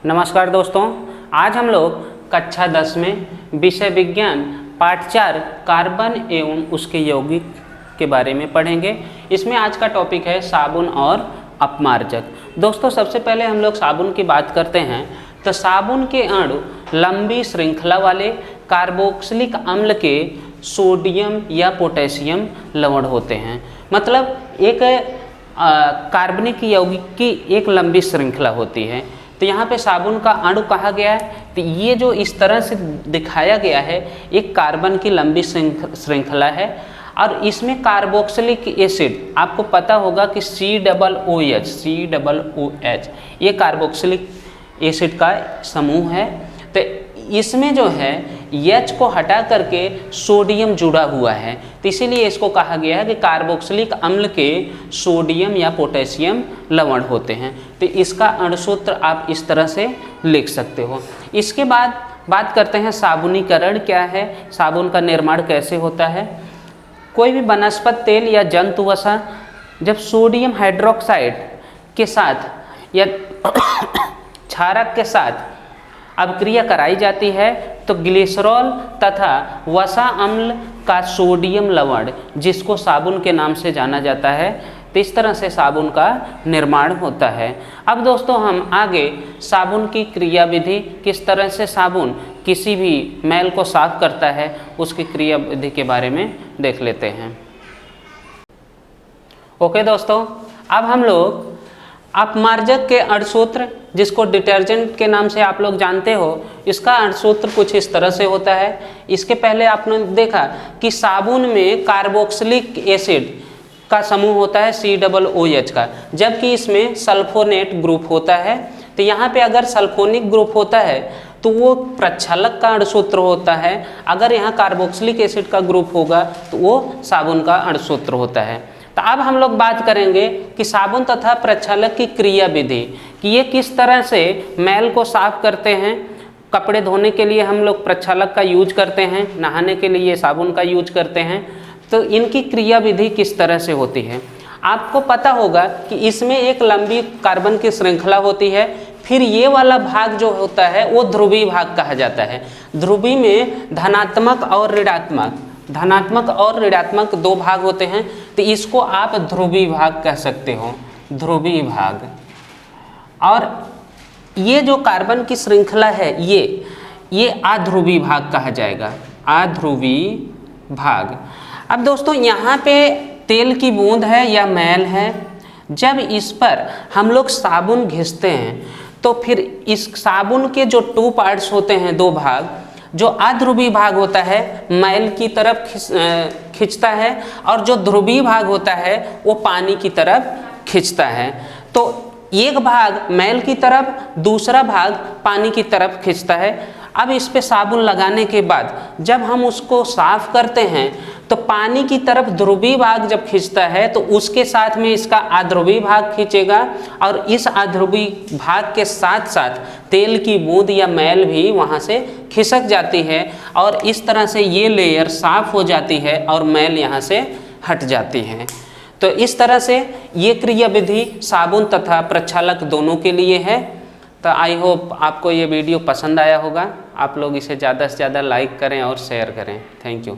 नमस्कार दोस्तों, आज हम लोग कक्षा 10 में विषय विज्ञान पाठ 4 कार्बन एवं उसके यौगिक के बारे में पढ़ेंगे। इसमें आज का टॉपिक है साबुन और अपमार्जक। दोस्तों, सबसे पहले हम लोग साबुन की बात करते हैं तो साबुन के अणु लंबी श्रृंखला वाले कार्बोक्सिलिक अम्ल के सोडियम या पोटेशियम लवण होते हैं। मतलब एक कार्बनिक यौगिक की एक लंबी श्रृंखला होती है। तो यहाँ पे साबुन का अणु कहा गया है, तो ये जो इस तरह से दिखाया गया है एक कार्बन की लंबी श्रृंखला है और इसमें कार्बोक्सिलिक एसिड, आपको पता होगा कि COOH ये कार्बोक्सिलिक एसिड का समूह है। तो इसमें जो है H को हटा करके सोडियम जुड़ा हुआ है, तो इसीलिए इसको कहा गया है कि कार्बोक्सिलिक अम्ल के सोडियम या पोटेशियम लवण होते हैं। तो इसका अणुसूत्र आप इस तरह से लिख सकते हो। इसके बाद बात करते हैं साबुनीकरण क्या है, साबुन का निर्माण कैसे होता है। कोई भी वनस्पति तेल या जंतु वसा जब सोडियम हाइड्रोक्साइड के साथ या क्षारक के साथ अभिक्रिया कराई जाती है तो ग्लिसरॉल तथा वसा अम्ल का सोडियम लवण, जिसको साबुन के नाम से जाना जाता है, तो इस तरह से साबुन का निर्माण होता है। अब दोस्तों हम आगे साबुन की क्रिया विधि, किस तरह से साबुन किसी भी मैल को साफ करता है, उसकी क्रिया विधि के बारे में देख लेते हैं। ओके दोस्तों, अब हम लोग अपमार्जक के अणुसूत्र, जिसको डिटर्जेंट के नाम से आप लोग जानते हो, इसका अणुसूत्र कुछ इस तरह से होता है। इसके पहले आपने देखा कि साबुन में कार्बोक्सिलिक एसिड का समूह होता है COOH का, जबकि इसमें सल्फोनेट ग्रुप होता है। तो यहाँ पे अगर सल्फोनिक ग्रुप होता है तो वो प्रक्षालक का अणुसूत्र होता है, अगर यहाँ कार्बोक्सिलिक एसिड का ग्रुप होगा तो वो साबुन का अणुसूत्र होता है। तो अब हम लोग बात करेंगे कि साबुन तथा प्रक्षालक की क्रिया विधि, कि ये किस तरह से मैल को साफ करते हैं। कपड़े धोने के लिए हम लोग प्रक्षालक का यूज करते हैं, नहाने के लिए साबुन का यूज करते हैं। तो इनकी क्रिया विधि किस तरह से होती है, आपको पता होगा कि इसमें एक लंबी कार्बन की श्रृंखला होती है। फिर ये वाला भाग जो होता है वो ध्रुवीय भाग कहा जाता है। ध्रुवीय में धनात्मक और ऋणात्मक दो भाग होते हैं, तो इसको आप ध्रुवीय भाग कह सकते हो, ध्रुवीय भाग। और ये जो कार्बन की श्रृंखला है ये अध्रुवीय भाग कहा जाएगा, अध्रुवीय भाग। अब दोस्तों यहाँ पे तेल की बूंद है या मैल है, जब इस पर हम लोग साबुन घिसते हैं तो फिर इस साबुन के जो 2 पार्ट्स होते हैं, 2 भाग, जो अध्रुवीय भाग होता है मैल की तरफ खींचता है और जो ध्रुवीय भाग होता है वो पानी की तरफ खींचता है। तो एक भाग मैल की तरफ, दूसरा भाग पानी की तरफ खींचता है। अब इस पे साबुन लगाने के बाद जब हम उसको साफ करते हैं तो पानी की तरफ ध्रुवीय भाग जब खींचता है तो उसके साथ में इसका अध्रुवीय भाग खींचेगा और इस अध्रुवीय भाग के साथ साथ तेल की बूंद या मैल भी वहाँ से खिसक जाती है और इस तरह से ये लेयर साफ हो जाती है और मैल यहाँ से हट जाती है। तो इस तरह से ये क्रिया विधि साबुन तथा प्रक्षालक दोनों के लिए है। तो आई होप आपको ये वीडियो पसंद आया होगा। आप लोग इसे ज़्यादा से ज़्यादा लाइक करें और शेयर करें। Thank you.